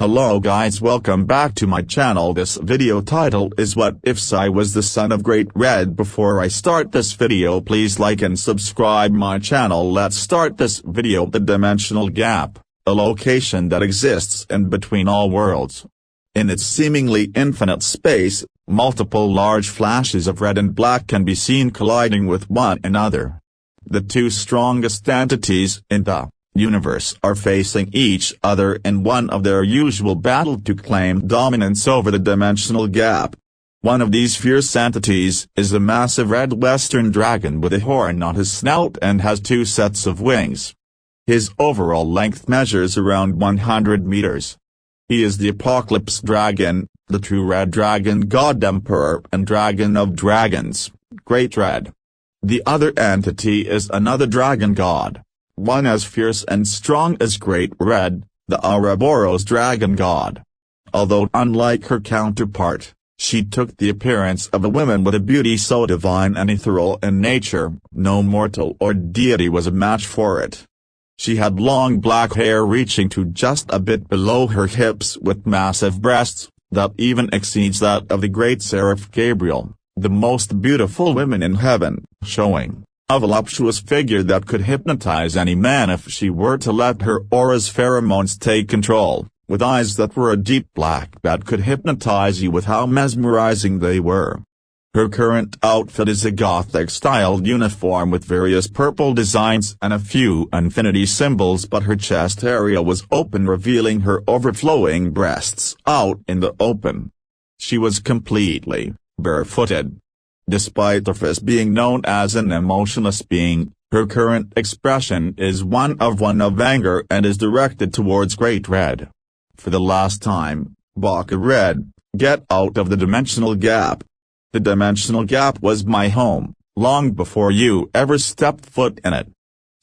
Hello guys, welcome back to my channel. This video title is What If Issei Was the Son of Great Red. Before I start this video, please like and subscribe my channel. Let's start this video. The dimensional gap, a location that exists in between all worlds. In its seemingly infinite space, multiple large flashes of red and black can be seen colliding with one another. The two strongest entities in the universe are facing each other in one of their usual battle to claim dominance over the dimensional gap. One of these fierce entities is a massive red western dragon with a horn on his snout and has two sets of wings. His overall length measures around 100 meters. He is the Apocalypse Dragon, the true red dragon god emperor and dragon of dragons, Great Red. The other entity is another dragon god, one as fierce and strong as Great Red, the Ouroboros dragon god. Although unlike her counterpart, she took the appearance of a woman with a beauty so divine and ethereal in nature, no mortal or deity was a match for it. She had long black hair reaching to just a bit below her hips with massive breasts, that even exceeds that of the great seraph Gabriel, the most beautiful woman in heaven, showing a voluptuous figure that could hypnotize any man if she were to let her aura's pheromones take control, with eyes that were a deep black that could hypnotize you with how mesmerizing they were. Her current outfit is a Gothic-styled uniform with various purple designs and a few infinity symbols, but her chest area was open, revealing her overflowing breasts out in the open. She was completely barefooted. Despite Ophis being known as an emotionless being, her current expression is one of anger and is directed towards Great Red. For the last time, Baka Red, get out of the dimensional gap. The dimensional gap was my home, long before you ever stepped foot in it,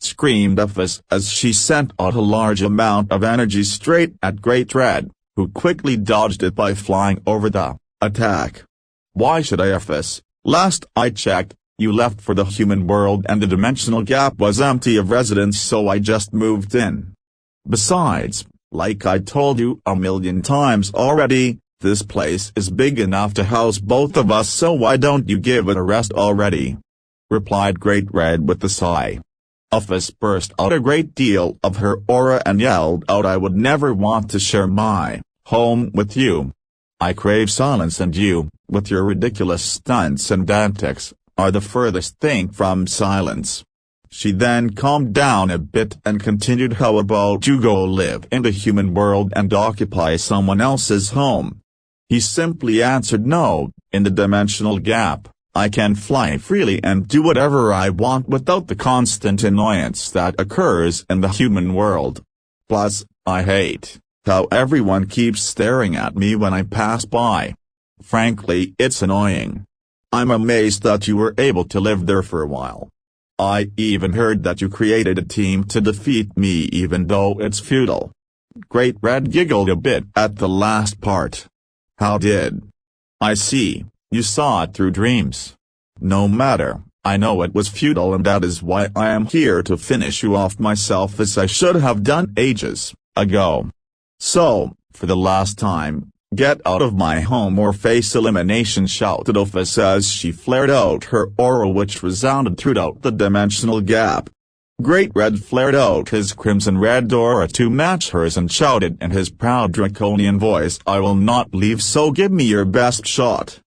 screamed Ophis as she sent out a large amount of energy straight at Great Red, who quickly dodged it by flying over the attack. Why should I, Ophis? Last I checked, you left for the human world and the dimensional gap was empty of residents, so I just moved in. Besides, like I told you a million times already, this place is big enough to house both of us, so why don't you give it a rest already? Replied Great Red with a sigh. Ophis burst out a great deal of her aura and yelled out, I would never want to share my home with you. I crave silence, and you, with your ridiculous stunts and antics, are the furthest thing from silence. She then calmed down a bit and continued, how about you go live in the human world and occupy someone else's home? He simply answered, no, in the dimensional gap, I can fly freely and do whatever I want without the constant annoyance that occurs in the human world. Plus, I hate how everyone keeps staring at me when I pass by. Frankly, it's annoying. I'm amazed that you were able to live there for a while. I even heard that you created a team to defeat me even though it's futile. Great Red giggled a bit at the last part. How did? I see, you saw it through dreams. No matter, I know it was futile, and that is why I am here to finish you off myself, as I should have done ages ago. So, for the last time, get out of my home or face elimination, shouted Ophis as she flared out her aura, which resounded throughout the dimensional gap. Great Red flared out his crimson-red aura to match hers and shouted in his proud draconian voice, I will not leave, so give me your best shot.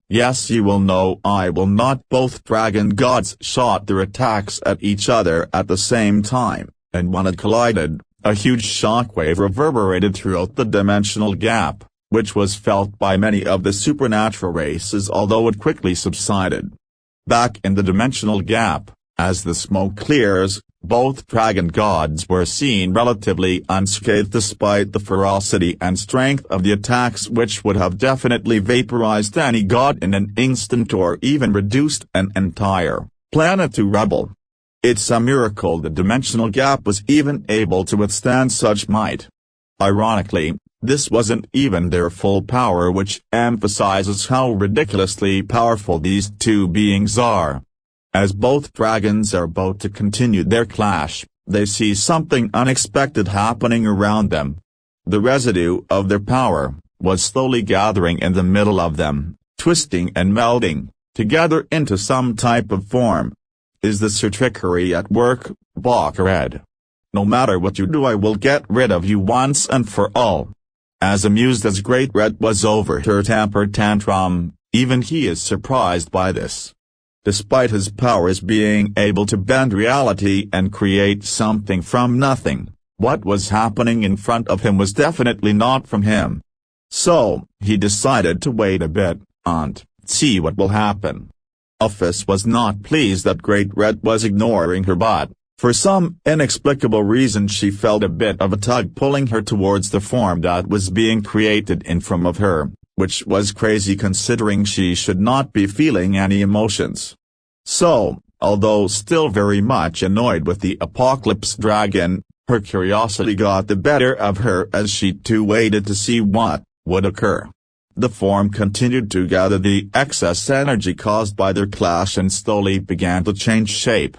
Yes, you will know I will not. Both dragon gods shot their attacks at each other at the same time, and when it collided, a huge shockwave reverberated throughout the dimensional gap, which was felt by many of the supernatural races, although it quickly subsided. Back in the dimensional gap, as the smoke clears, both dragon gods were seen relatively unscathed despite the ferocity and strength of the attacks, which would have definitely vaporized any god in an instant or even reduced an entire planet to rubble. It's a miracle the dimensional gap was even able to withstand such might. Ironically, this wasn't even their full power, which emphasizes how ridiculously powerful these two beings are. As both dragons are about to continue their clash, they see something unexpected happening around them. The residue of their power was slowly gathering in the middle of them, twisting and melding together into some type of form. Is this your trickery at work, Black Red? No matter what you do, I will get rid of you once and for all. As amused as Great Red was over her temper tantrum, even he is surprised by this. Despite his powers being able to bend reality and create something from nothing, what was happening in front of him was definitely not from him. So, he decided to wait a bit, and see what will happen. Ophis was not pleased that Great Red was ignoring her, but, for some inexplicable reason, she felt a bit of a tug pulling her towards the form that was being created in front of her, which was crazy considering she should not be feeling any emotions. So, although still very much annoyed with the Apocalypse Dragon, her curiosity got the better of her as she too waited to see what would occur. The form continued to gather the excess energy caused by their clash and slowly began to change shape.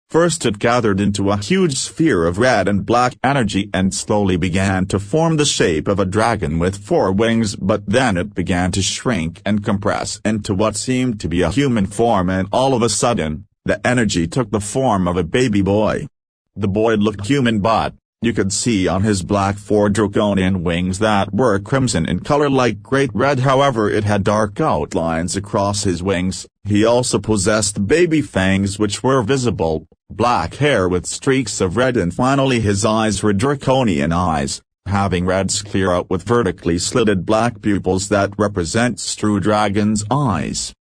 First it gathered into a huge sphere of red and black energy and slowly began to form the shape of a dragon with 4 wings, but then it began to shrink and compress into what seemed to be a human form, and all of a sudden, the energy took the form of a baby boy. The boy looked human, but you could see on his black 4 draconian wings that were crimson in color like Great Red. However, it had dark outlines across his wings. He also possessed baby fangs which were visible, black hair with streaks of red, and finally his eyes were draconian eyes, having reds clear out with vertically slitted black pupils that represents true dragon's eyes.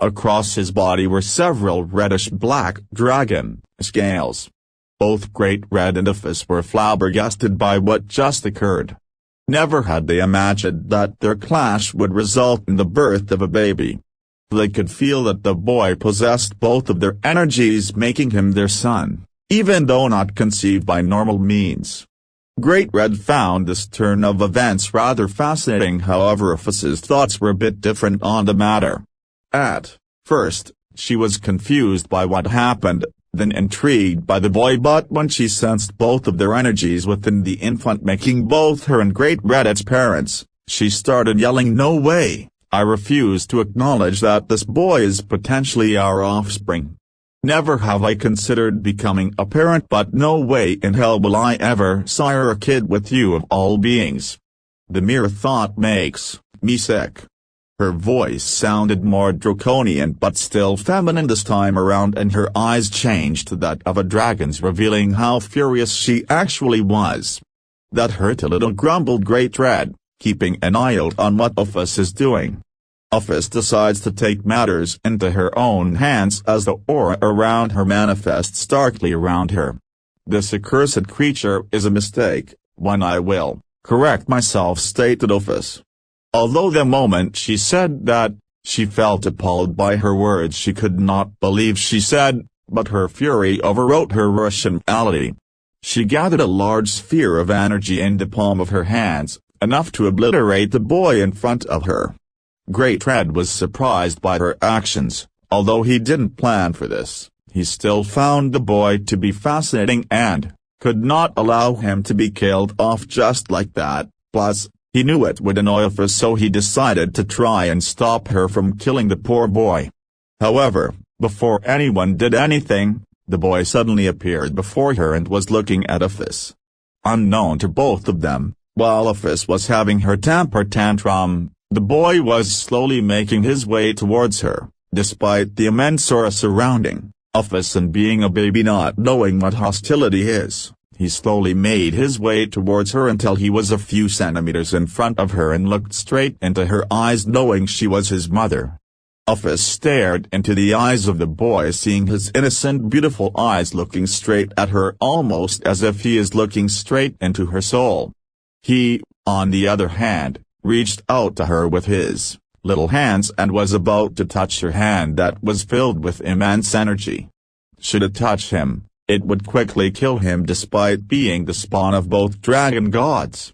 Across his body were several reddish-black dragon scales. Both Great Red and Ophis were flabbergasted by what just occurred. Never had they imagined that their clash would result in the birth of a baby. They could feel that the boy possessed both of their energies, making him their son, even though not conceived by normal means. Great Red found this turn of events rather fascinating. However, Ophis's thoughts were a bit different on the matter. At first, she was confused by what happened, then intrigued by the boy, but when she sensed both of their energies within the infant making both her and Great Red its parents, she started yelling, "No way, I refuse to acknowledge that this boy is potentially our offspring. Never have I considered becoming a parent, but no way in hell will I ever sire a kid with you of all beings. The mere thought makes me sick." Her voice sounded more draconian but still feminine this time around, and her eyes changed to that of a dragon's, revealing how furious she actually was. "That hurt a little," grumbled Great Red, keeping an eye out on what Ophis is doing. Ophis decides to take matters into her own hands as the aura around her manifests darkly around her. "This accursed creature is a mistake, one I will correct myself," stated Ophis. Although the moment she said that, she felt appalled by her words. She could not believe she said, but her fury overrode her rationality. She gathered a large sphere of energy in the palm of her hands, enough to obliterate the boy in front of her. Great Red was surprised by her actions. Although he didn't plan for this, he still found the boy to be fascinating and could not allow him to be killed off just like that. Plus, he knew it would annoy her, so he decided to try and stop her from killing the poor boy. However, before anyone did anything, the boy suddenly appeared before her and was looking at Ophis. Unknown to both of them, while Ophis was having her temper tantrum, the boy was slowly making his way towards her, despite the immense aura surrounding Ophis, and being a baby not knowing what hostility is. He slowly made his way towards her until he was a few centimeters in front of her and looked straight into her eyes, knowing she was his mother. Ophis stared into the eyes of the boy, seeing his innocent beautiful eyes looking straight at her, almost as if he is looking straight into her soul. He, on the other hand, reached out to her with his little hands and was about to touch her hand that was filled with immense energy. Should it touch him, it would quickly kill him, despite being the spawn of both dragon gods.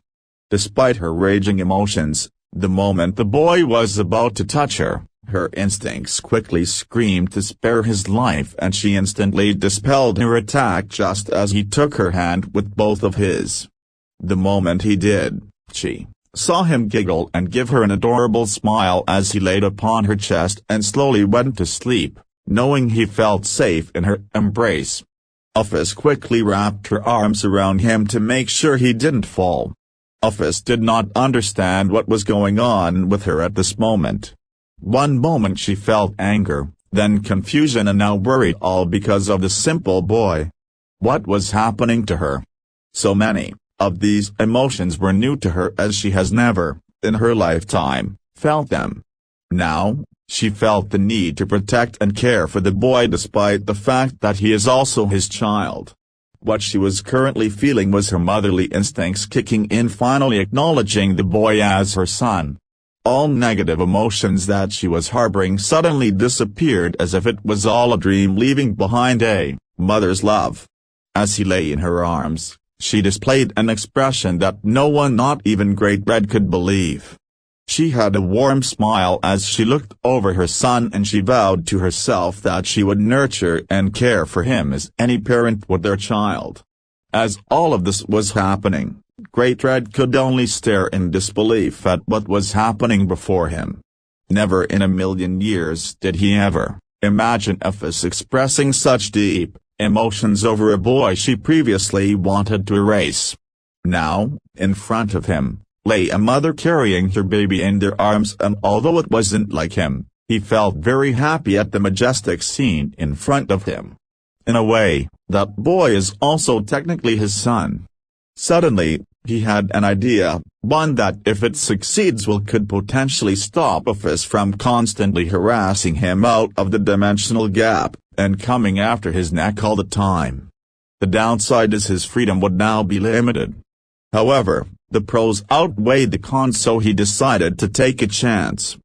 Despite her raging emotions, the moment the boy was about to touch her, her instincts quickly screamed to spare his life, and she instantly dispelled her attack just as he took her hand with both of his. The moment he did, She saw him giggle and give her an adorable smile as he laid upon her chest and slowly went to sleep, knowing he felt safe in her embrace. Ophis quickly wrapped her arms around him to make sure he didn't fall. Ophis did not understand what was going on with her at this moment. One moment she felt anger, then confusion, and now worried, all because of the simple boy. What was happening to her? So many of these emotions were new to her, as she has never, in her lifetime, felt them. Now, she felt the need to protect and care for the boy despite the fact that he is also his child. What she was currently feeling was her motherly instincts kicking in, finally acknowledging the boy as her son. All negative emotions that she was harboring suddenly disappeared as if it was all a dream, leaving behind a mother's love. As he lay in her arms, she displayed an expression that no one, not even Great Red, could believe. She had a warm smile as she looked over her son, and she vowed to herself that she would nurture and care for him as any parent would their child. As all of this was happening, Great Red could only stare in disbelief at what was happening before him. Never in a million years did he ever imagine Ophis expressing such deep emotions over a boy she previously wanted to erase. Now, in front of him, lay a mother carrying her baby in their arms, and although it wasn't like him, he felt very happy at the majestic scene in front of him. In a way, that boy is also technically his son. Suddenly, he had an idea, one that if it succeeds could potentially stop Ophis from constantly harassing him out of the dimensional gap, and coming after his neck all the time. The downside is his freedom would now be limited. However, the pros outweighed the cons, so he decided to take a chance.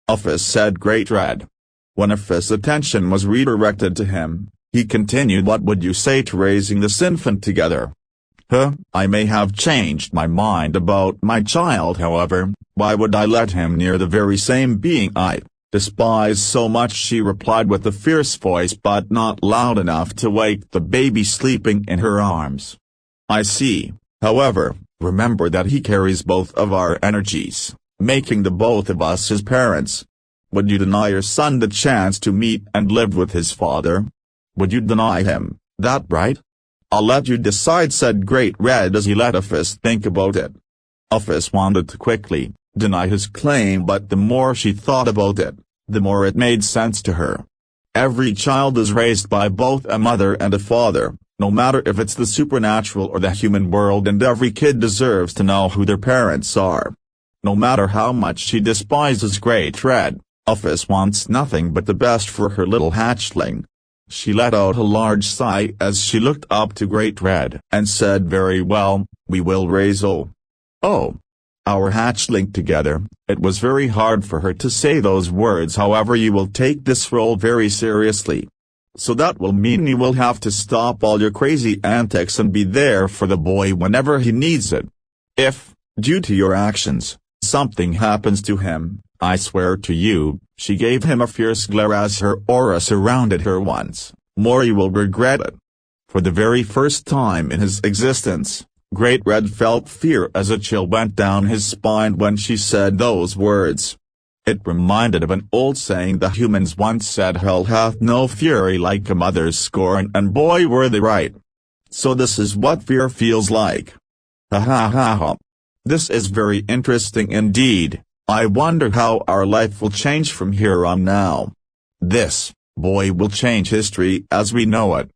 Ophis, said Great Red. When Ophis' attention was redirected to him, he continued, what would you say to raising this infant together? I may have changed my mind about my child, however, why would I let him near the very same being I despise so much, she replied with a fierce voice, but not loud enough to wake the baby sleeping in her arms. I see, however, remember that he carries both of our energies, making the both of us his parents. Would you deny your son the chance to meet and live with his father? Would you deny him that right? I'll let you decide, said Great Red as he let Ophis think about it. Ophis wanted to quickly deny his claim, but the more she thought about it, the more it made sense to her. Every child is raised by both a mother and a father, no matter if it's the supernatural or the human world, and every kid deserves to know who their parents are. No matter how much she despises Great Red, Ophis wants nothing but the best for her little hatchling. She let out a large sigh as she looked up to Great Red and said, very well, we will raise our hatchling together. It was very hard for her to say those words. However, you will take this role very seriously. So that will mean you will have to stop all your crazy antics and be there for the boy whenever he needs it. If, due to your actions, something happens to him, I swear to you, she gave him a fierce glare as her aura surrounded her once more, you will regret it. For the very first time in his existence, Great Red felt fear as a chill went down his spine when she said those words. It reminded of an old saying the humans once said, hell hath no fury like a mother's scorn, and boy were they right. So this is what fear feels like. Ha ha ha ha. This is very interesting indeed. I wonder how our life will change from here on now. This boy will change history as we know it.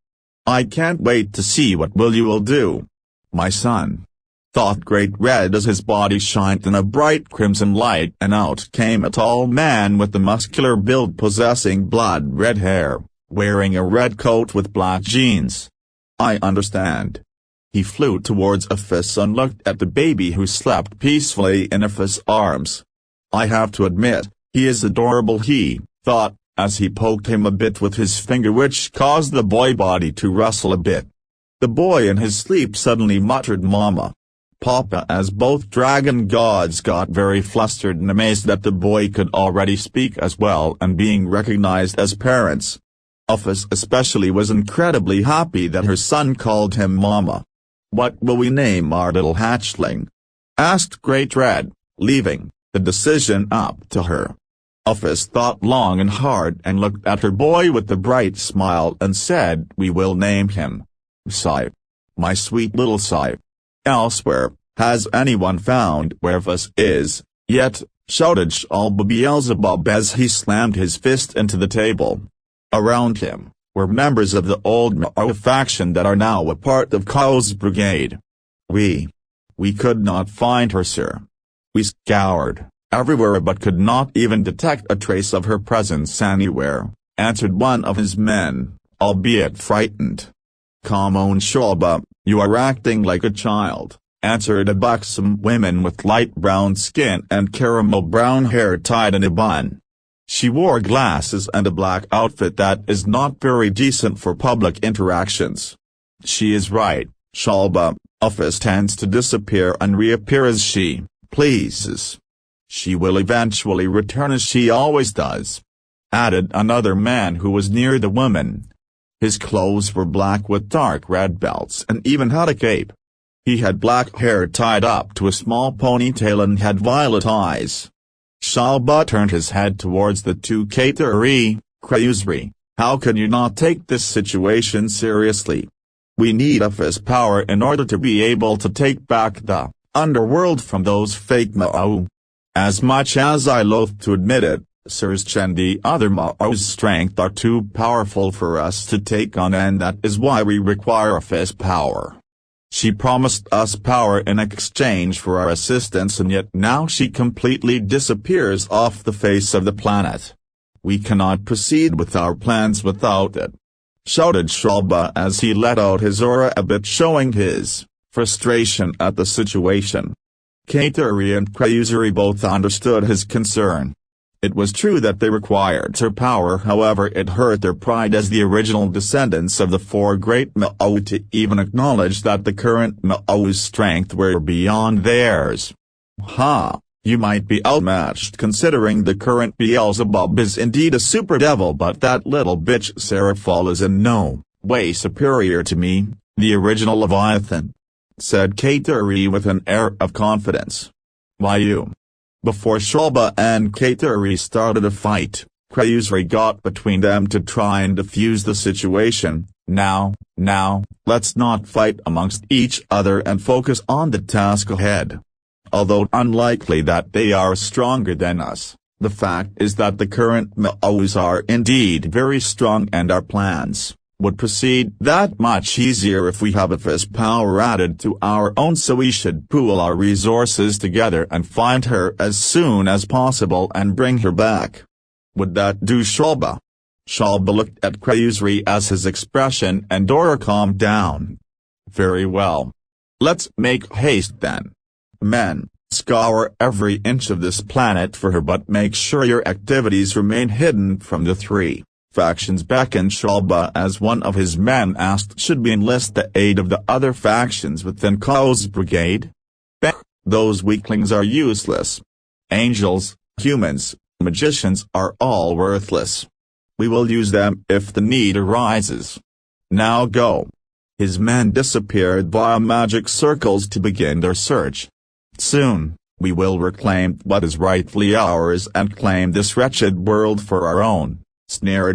I can't wait to see what you will do, my son, thought Great Red as his body shined in a bright crimson light, and out came a tall man with a muscular build possessing blood-red hair, wearing a red coat with black jeans. I understand. He flew towards Ophis and looked at the baby who slept peacefully in Ophis' arms. I have to admit, he is adorable, he thought, as he poked him a bit with his finger, which caused the boy body to rustle a bit. The boy in his sleep suddenly muttered Mama, Papa, as both dragon gods got very flustered and amazed that the boy could already speak as well and being recognized as parents. Ophis especially was incredibly happy that her son called him Mama. What will we name our little hatchling? asked Great Red, leaving the decision up to her. Ophis thought long and hard and looked at her boy with a bright smile and said, "We will name him Issei. My sweet little Issei." "Elsewhere, has anyone found where Ophis is, yet?" shouted Beelzebub as he slammed his fist into the table. Around him were members of the old Mao faction that are now a part of Chaos Brigade. We could not find her, sir. We scoured everywhere but could not even detect a trace of her presence anywhere," answered one of his men, albeit frightened. "Come on, Shalba, you are acting like a child," answered a buxom woman with light brown skin and caramel brown hair tied in a bun. She wore glasses and a black outfit that is not very decent for public interactions. "She is right, Shalba. Ophis tends to disappear and reappear as she pleases. She will eventually return as she always does," added another man who was near the woman. His clothes were black with dark red belts and even had a cape. He had black hair tied up to a small ponytail and had violet eyes. Shalba turned his head towards the two Kaiteri. "Krayuzri, how can you not take this situation seriously? We need Ophis power in order to be able to take back the underworld from those fake Ma'au. As much as I loathe to admit it, Surge and the other Ma'au's strength are too powerful for us to take on, and that is why we require Ophis power. She promised us power in exchange for our assistance, and yet now she completely disappears off the face of the planet. We cannot proceed with our plans without it," shouted Shalba as he let out his aura a bit, showing his frustration at the situation. Kaiteri and Krayuzari both understood his concern. It was true that they required her power, however it hurt their pride as the original descendants of the four great Ma'au to even acknowledge that the current Ma'au's strength were beyond theirs. "Ha, you might be outmatched considering the current Beelzebub is indeed a super devil, but that little bitch Seraphol is in no way superior to me, the original Leviathan," said Kaiteri with an air of confidence. "Why you?" Before Shalba and Kaiteri started a fight, Krayuzri got between them to try and defuse the situation. Now, let's not fight amongst each other and focus on the task ahead. Although unlikely that they are stronger than us, the fact is that the current Ma'aus are indeed very strong, and our plans would proceed that much easier if we have Ophis power added to our own, so we should pool our resources together and find her as soon as possible and bring her back. Would that do, Shalba?" Shalba looked at Krayuzri as his expression and aura calmed down. "Very well. Let's make haste then. Men, scour every inch of this planet for her, but make sure your activities remain hidden from the three factions." Beckoned Shalba as one of his men asked, "Should we enlist the aid of the other factions within Chaos Brigade?" "Those weaklings are useless. Angels, humans, magicians are all worthless. We will use them if the need arises. Now go." His men disappeared via magic circles to begin their search. "Soon, we will reclaim what is rightfully ours and claim this wretched world for our own," sneered